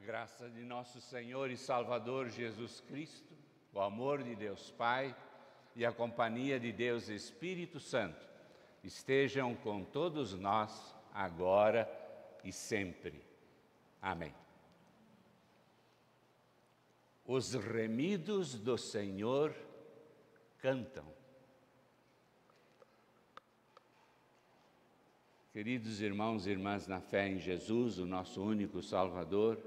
graça de nosso Senhor e Salvador Jesus Cristo, o amor de Deus Pai e a companhia de Deus Espírito Santo estejam com todos nós, agora e sempre. Amém. Os remidos do Senhor cantam. Queridos irmãos e irmãs na fé em Jesus, o nosso único Salvador,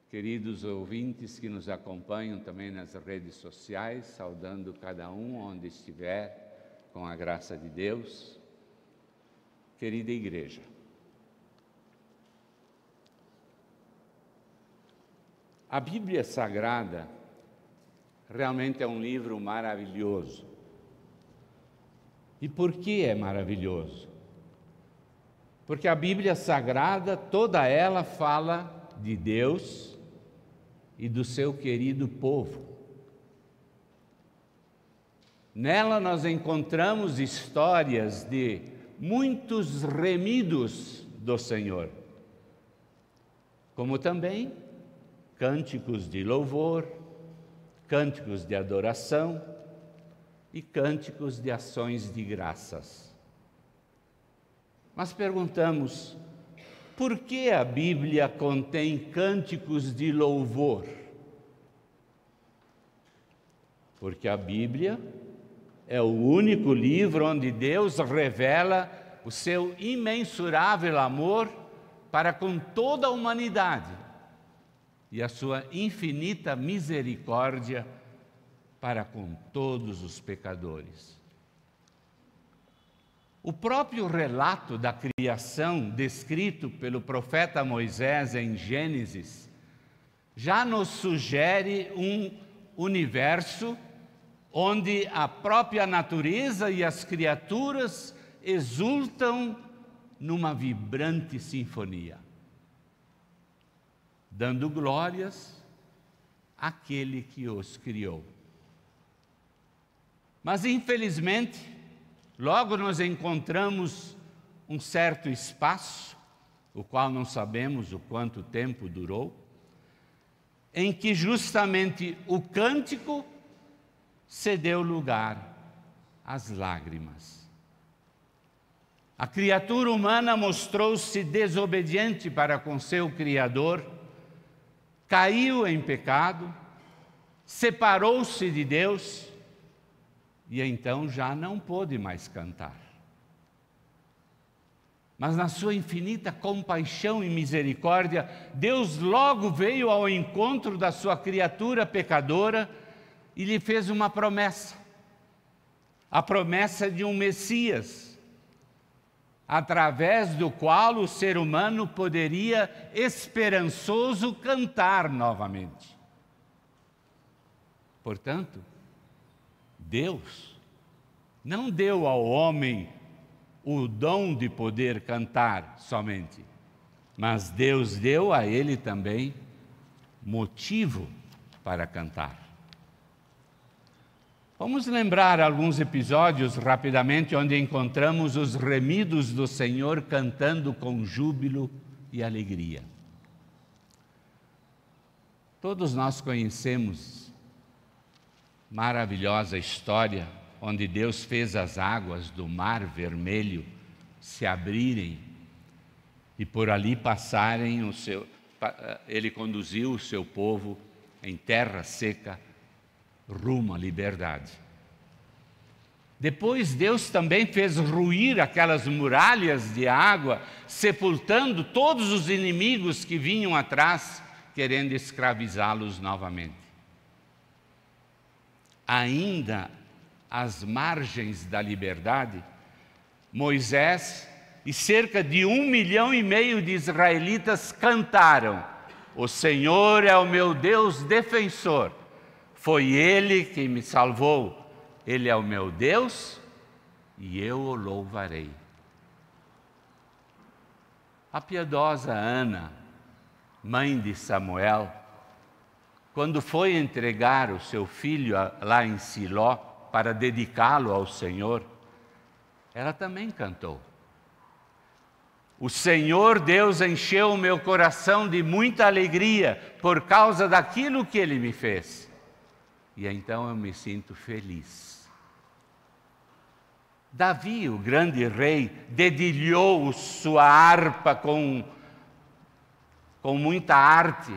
queridos ouvintes que nos acompanham também nas redes sociais, saudando cada um onde estiver, com a graça de Deus, querida igreja. A Bíblia Sagrada realmente é um livro maravilhoso. E por que é maravilhoso? Porque a Bíblia Sagrada, toda ela fala de Deus e do seu querido povo. Nela nós encontramos histórias de muitos remidos do Senhor, como também cânticos de louvor, cânticos de adoração e cânticos de ações de graças. Mas perguntamos, por que a Bíblia contém cânticos de louvor? Porque a Bíblia é o único livro onde Deus revela o seu imensurável amor para com toda a humanidade e a sua infinita misericórdia para com todos os pecadores. O próprio relato da criação descrito pelo profeta Moisés em Gênesis já nos sugere um universo onde a própria natureza e as criaturas exultam numa vibrante sinfonia, dando glórias àquele que os criou. Mas, infelizmente, logo nós encontramos um certo espaço, o qual não sabemos o quanto tempo durou, em que justamente o cântico cedeu lugar às lágrimas. A criatura humana mostrou-se desobediente para com seu Criador, caiu em pecado, separou-se de Deus, e então já não pôde mais cantar. Mas na sua infinita compaixão e misericórdia, Deus logo veio ao encontro da sua criatura pecadora e lhe fez uma promessa. A promessa de um Messias, através do qual o ser humano poderia esperançoso cantar novamente. Portanto, Deus não deu ao homem o dom de poder cantar somente, mas Deus deu a ele também motivo para cantar. Vamos lembrar alguns episódios rapidamente onde encontramos os remidos do Senhor cantando com júbilo e alegria. Todos nós conhecemos maravilhosa história onde Deus fez as águas do Mar Vermelho se abrirem e por ali passarem ele conduziu o seu povo em terra seca rumo à liberdade. Depois Deus também fez ruir aquelas muralhas de água, sepultando todos os inimigos que vinham atrás, querendo escravizá-los novamente. Ainda às margens da liberdade, Moisés e cerca de 1,5 milhão de israelitas cantaram: o Senhor é o meu Deus defensor, foi Ele que me salvou, Ele é o meu Deus e eu o louvarei. A piedosa Ana, mãe de Samuel, quando foi entregar o seu filho lá em Siló para dedicá-lo ao Senhor, ela também cantou. O Senhor Deus encheu o meu coração de muita alegria por causa daquilo que Ele me fez. E então eu me sinto feliz. Davi, o grande rei, dedilhou sua harpa com muita arte.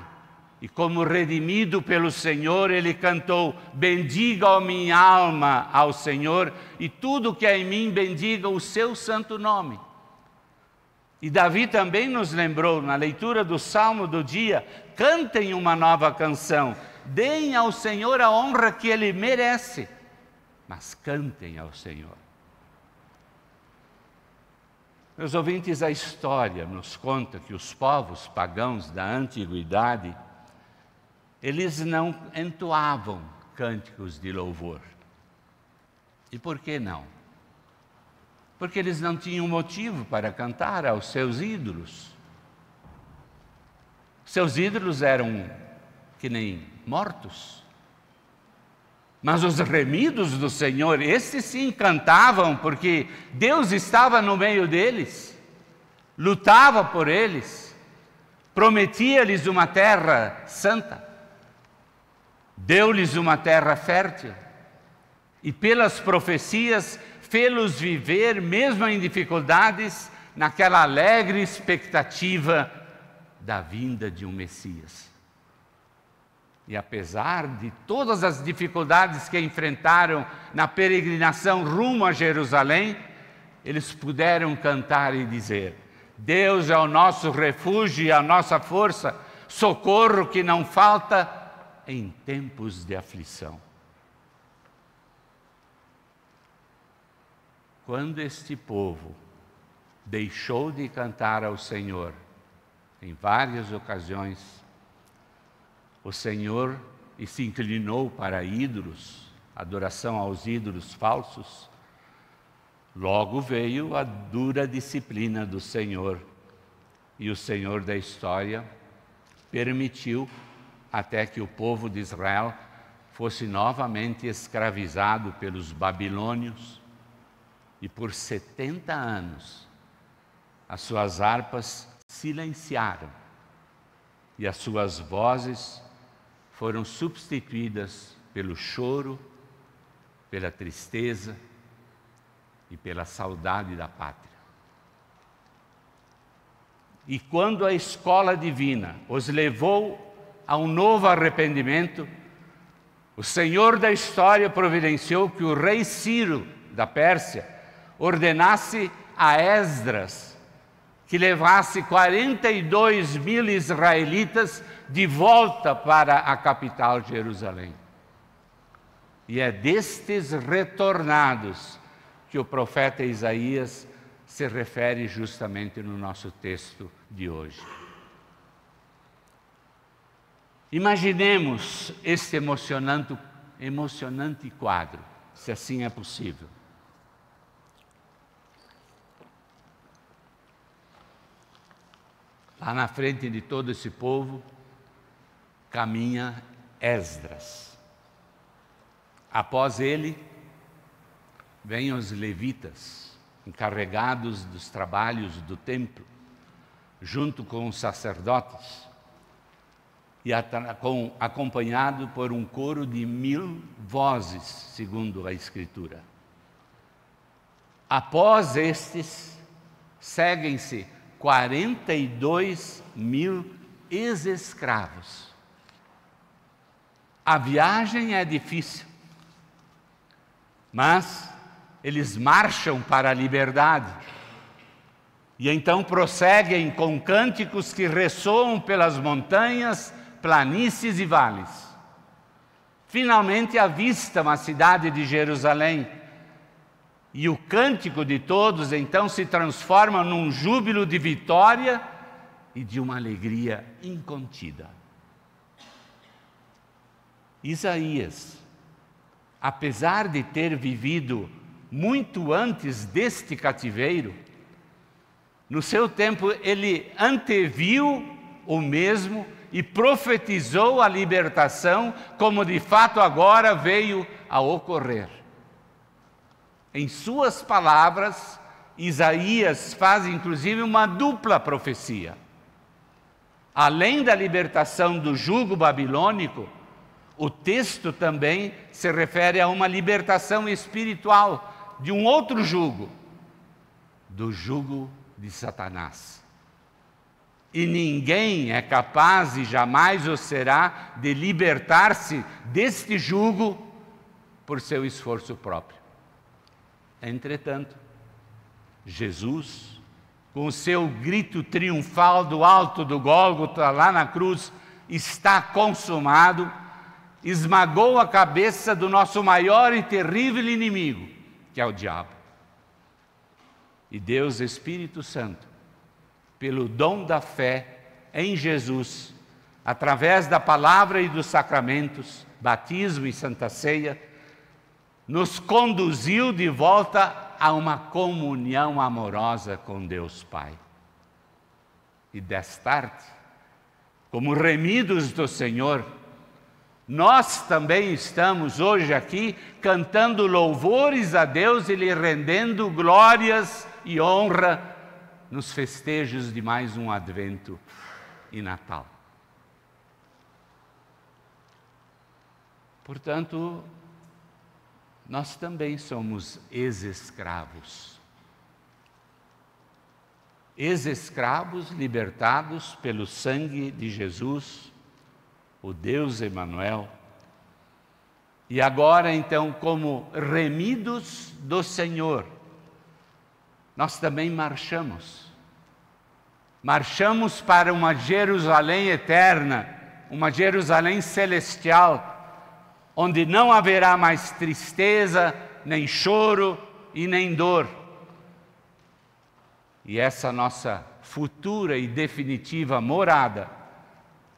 E como redimido pelo Senhor, ele cantou: bendiga a minha alma ao Senhor, e tudo que é em mim bendiga o seu santo nome. E Davi também nos lembrou, na leitura do Salmo do dia: cantem uma nova canção, deem ao Senhor a honra que Ele merece, mas cantem ao Senhor. Meus ouvintes, a história nos conta que os povos pagãos da antiguidade, eles não entoavam cânticos de louvor. E por que não? Porque eles não tinham motivo para cantar aos seus ídolos. Seus ídolos eram que nem mortos. Mas os remidos do Senhor, esses sim cantavam, porque Deus estava no meio deles, lutava por eles, prometia-lhes uma terra santa, deu-lhes uma terra fértil, e pelas profecias fê-los viver, mesmo em dificuldades, naquela alegre expectativa da vinda de um Messias. E apesar de todas as dificuldades que enfrentaram na peregrinação rumo a Jerusalém, eles puderam cantar e dizer: Deus é o nosso refúgio e a nossa força, socorro que não falta em tempos de aflição. Quando este povo deixou de cantar ao Senhor, em várias ocasiões, o Senhor se inclinou para ídolos, adoração aos ídolos falsos. Logo veio a dura disciplina do Senhor, e o Senhor da história permitiu até que o povo de Israel fosse novamente escravizado pelos babilônios, e por 70 anos as suas harpas silenciaram e as suas vozes foram substituídas pelo choro, pela tristeza e pela saudade da pátria. E quando a escola divina os levou a um novo arrependimento, o Senhor da história providenciou que o rei Ciro da Pérsia ordenasse a Esdras que levasse 42 mil israelitas de volta para a capital Jerusalém. E é destes retornados que o profeta Isaías se refere justamente no nosso texto de hoje. Imaginemos este emocionante quadro, se assim é possível. Lá na frente de todo esse povo, caminha Esdras. Após ele, vêm os levitas, encarregados dos trabalhos do templo, junto com os sacerdotes, e acompanhado por um coro de 1000 vozes, segundo a Escritura. Após estes, seguem-se 42 mil ex-escravos. A viagem é difícil, mas eles marcham para a liberdade. E então prosseguem com cânticos que ressoam pelas montanhas, planícies e vales. Finalmente avistam a cidade de Jerusalém. E o cântico de todos então se transforma num júbilo de vitória e de uma alegria incontida. Isaías, apesar de ter vivido muito antes deste cativeiro, no seu tempo ele anteviu o mesmo e profetizou a libertação, como de fato agora veio a ocorrer. Em suas palavras, Isaías faz inclusive uma dupla profecia. Além da libertação do jugo babilônico, o texto também se refere a uma libertação espiritual de um outro jugo, do jugo de Satanás. E ninguém é capaz e jamais o será de libertar-se deste jugo por seu esforço próprio. Entretanto, Jesus, com o seu grito triunfal do alto do Gólgota, lá na cruz, está consumado, esmagou a cabeça do nosso maior e terrível inimigo, que é o diabo. E Deus, Espírito Santo, pelo dom da fé em Jesus, através da palavra e dos sacramentos, batismo e santa ceia, nos conduziu de volta a uma comunhão amorosa com Deus Pai. E desta tarde, como remidos do Senhor, nós também estamos hoje aqui cantando louvores a Deus e lhe rendendo glórias e honra nos festejos de mais um Advento e Natal. Portanto, nós também somos ex-escravos. Ex-escravos libertados pelo sangue de Jesus, o Deus Emanuel. E agora, então, como remidos do Senhor, nós também marchamos. Marchamos para uma Jerusalém eterna, uma Jerusalém celestial, onde não haverá mais tristeza, nem choro e nem dor. E essa nossa futura e definitiva morada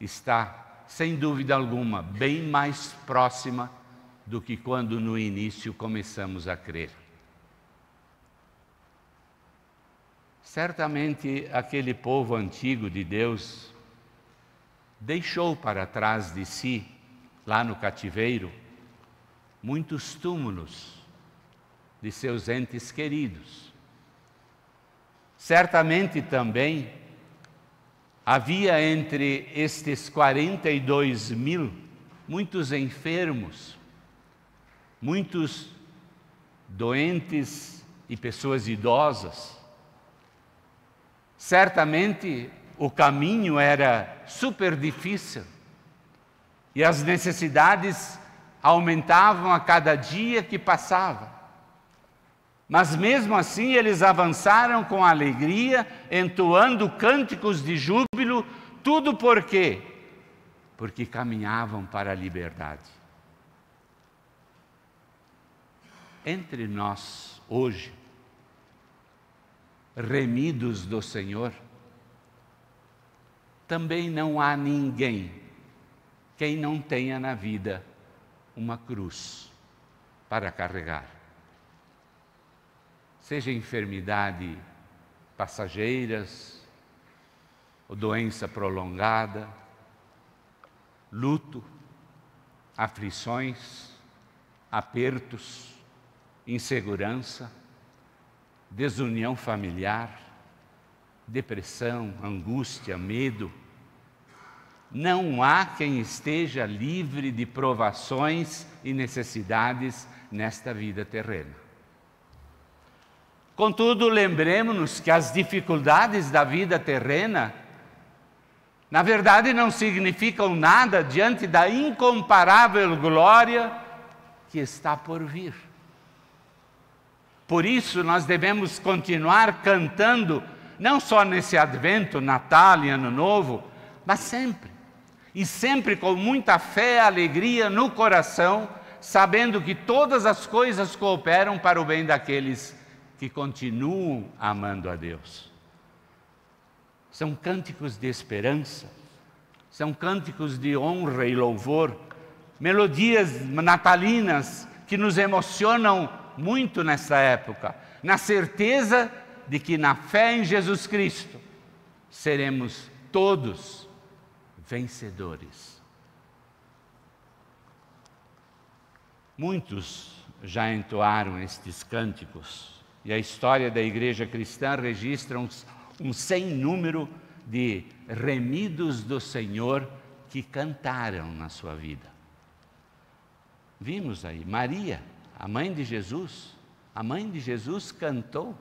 está, sem dúvida alguma, bem mais próxima do que quando no início começamos a crer. Certamente aquele povo antigo de Deus deixou para trás de si, lá no cativeiro, muitos túmulos de seus entes queridos. Certamente também havia entre estes 42 mil muitos enfermos, muitos doentes e pessoas idosas. Certamente o caminho era super difícil e as necessidades aumentavam a cada dia que passava. Mas mesmo assim eles avançaram com alegria, entoando cânticos de júbilo, tudo por quê? Porque caminhavam para a liberdade. Entre nós, hoje, remidos do Senhor, também não há ninguém quem não tenha na vida uma cruz para carregar. Seja enfermidade passageiras, ou doença prolongada, luto, aflições, apertos, insegurança, desunião familiar, depressão, angústia, medo. Não há quem esteja livre de provações e necessidades nesta vida terrena. Contudo, lembremos-nos que as dificuldades da vida terrena, na verdade, não significam nada diante da incomparável glória que está por vir. Por isso, nós devemos continuar cantando, não só nesse Advento, Natal e Ano Novo, mas sempre. E sempre com muita fé e alegria no coração, sabendo que todas as coisas cooperam para o bem daqueles que continuam amando a Deus. São cânticos de esperança, são cânticos de honra e louvor, melodias natalinas que nos emocionam muito nessa época, na certeza de que na fé em Jesus Cristo seremos todos vencedores. Muitos já entoaram estes cânticos E a história da igreja cristã registra um sem número de remidos do Senhor que cantaram na sua vida. Vimos aí, Maria, a mãe de Jesus cantou: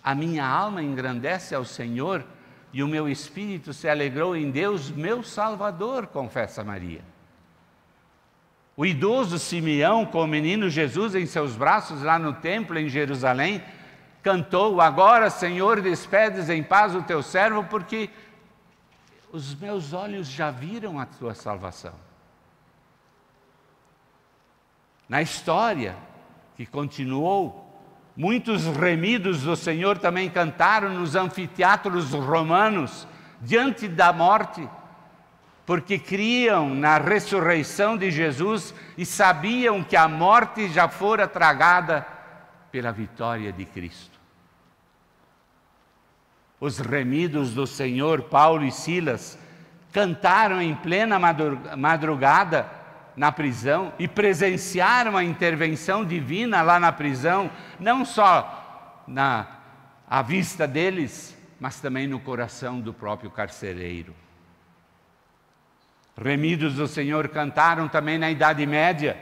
a minha alma engrandece ao Senhor e o meu espírito se alegrou em Deus, meu Salvador, confessa Maria. O idoso Simeão, com o menino Jesus em seus braços lá no templo em Jerusalém, cantou: agora, Senhor, despedes em paz o teu servo, porque os meus olhos já viram a tua salvação. Na história que continuou, muitos remidos do Senhor também cantaram nos anfiteatros romanos, diante da morte, porque criam na ressurreição de Jesus e sabiam que a morte já fora tragada pela vitória de Cristo. Os remidos do Senhor, Paulo e Silas, cantaram em plena madrugada na prisão e presenciaram a intervenção divina lá na prisão, não só à vista deles, mas também no coração do próprio carcereiro. Remidos do Senhor cantaram também na Idade Média,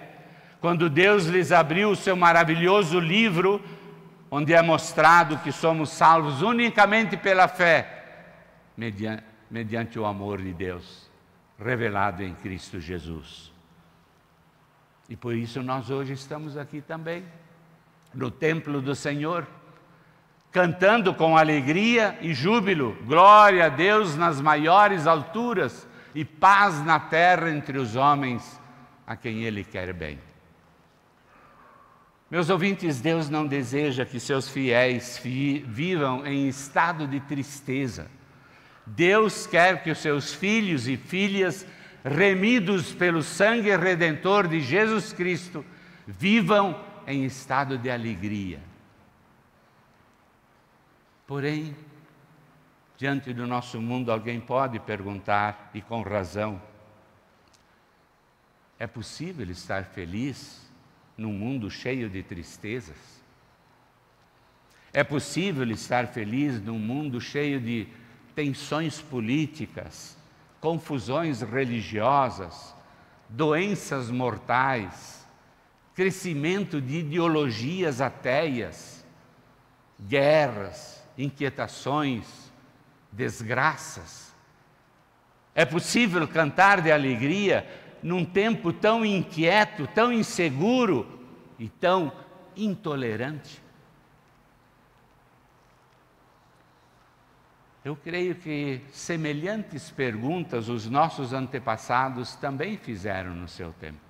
quando Deus lhes abriu o seu maravilhoso livro, onde é mostrado que somos salvos unicamente pela fé, mediante o amor de Deus, revelado em Cristo Jesus. E por isso nós hoje estamos aqui também, no templo do Senhor, cantando com alegria e júbilo: glória a Deus nas maiores alturas e paz na terra entre os homens a quem Ele quer bem. Meus ouvintes, Deus não deseja que seus fiéis vivam em estado de tristeza. Deus quer que os seus filhos e filhas, remidos pelo sangue redentor de Jesus Cristo, vivam em estado de alegria. Porém, diante do nosso mundo, alguém pode perguntar, e com razão: é possível estar feliz num mundo cheio de tristezas? É possível estar feliz num mundo cheio de tensões políticas, confusões religiosas, doenças mortais, crescimento de ideologias ateias, guerras, inquietações, desgraças? É possível cantar de alegria num tempo tão inquieto, tão inseguro e tão intolerante? Eu creio que semelhantes perguntas os nossos antepassados também fizeram no seu tempo,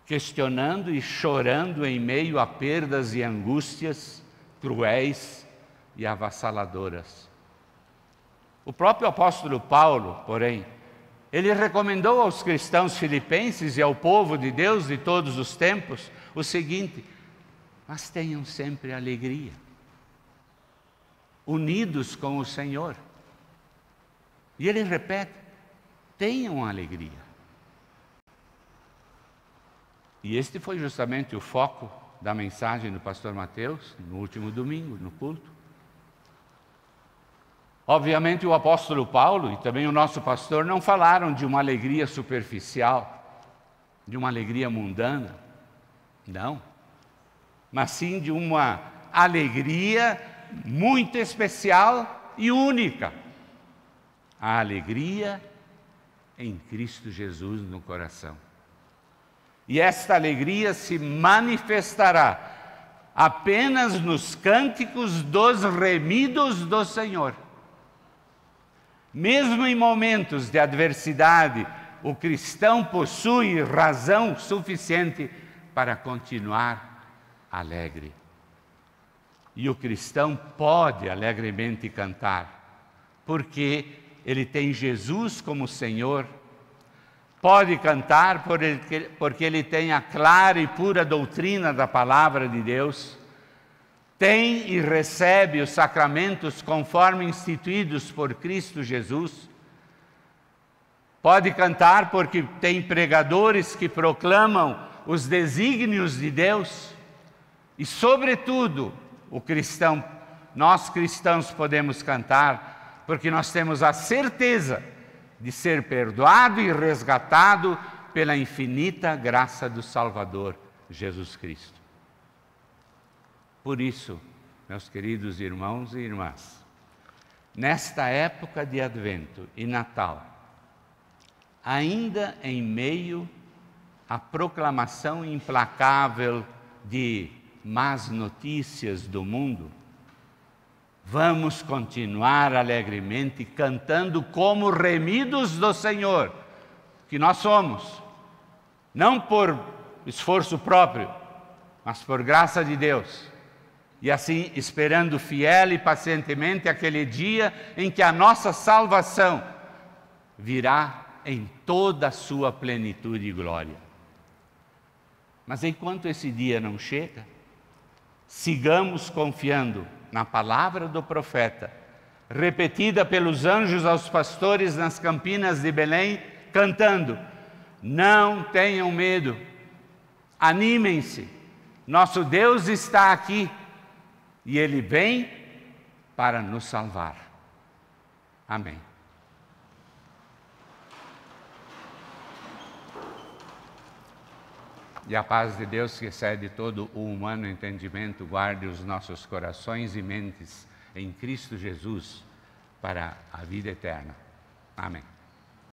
questionando e chorando em meio a perdas e angústias cruéis e avassaladoras. O próprio apóstolo Paulo, porém, ele recomendou aos cristãos filipenses e ao povo de Deus de todos os tempos o seguinte: mas tenham sempre alegria, unidos com o Senhor. E ele repete: tenham alegria. E este foi justamente o foco da mensagem do pastor Mateus no último domingo, no culto. Obviamente o apóstolo Paulo e também o nosso pastor não falaram de uma alegria superficial, de uma alegria mundana, não, mas sim de uma alegria muito especial e única, a alegria em Cristo Jesus no coração. E esta alegria se manifestará apenas nos cânticos dos remidos do Senhor. Mesmo em momentos de adversidade, o cristão possui razão suficiente para continuar alegre. E o cristão pode alegremente cantar, porque ele tem Jesus como Senhor. Pode cantar porque ele tem a clara e pura doutrina da palavra de Deus. Tem e recebe os sacramentos conforme instituídos por Cristo Jesus. Pode cantar porque tem pregadores que proclamam os desígnios de Deus. E, sobretudo, nós cristãos podemos cantar, porque nós temos a certeza de ser perdoado e resgatado pela infinita graça do Salvador, Jesus Cristo. Por isso, meus queridos irmãos e irmãs, nesta época de Advento e Natal, ainda em meio à proclamação implacável de más notícias do mundo, vamos continuar alegremente cantando como remidos do Senhor, que nós somos, não por esforço próprio, mas por graça de Deus. E assim, esperando fiel e pacientemente aquele dia em que a nossa salvação virá em toda a sua plenitude e glória. Mas enquanto esse dia não chega, sigamos confiando na palavra do profeta, repetida pelos anjos aos pastores nas campinas de Belém, cantando: não tenham medo, animem-se, nosso Deus está aqui e Ele vem para nos salvar. Amém. E a paz de Deus, que excede todo o humano entendimento, guarde os nossos corações e mentes em Cristo Jesus para a vida eterna. Amém.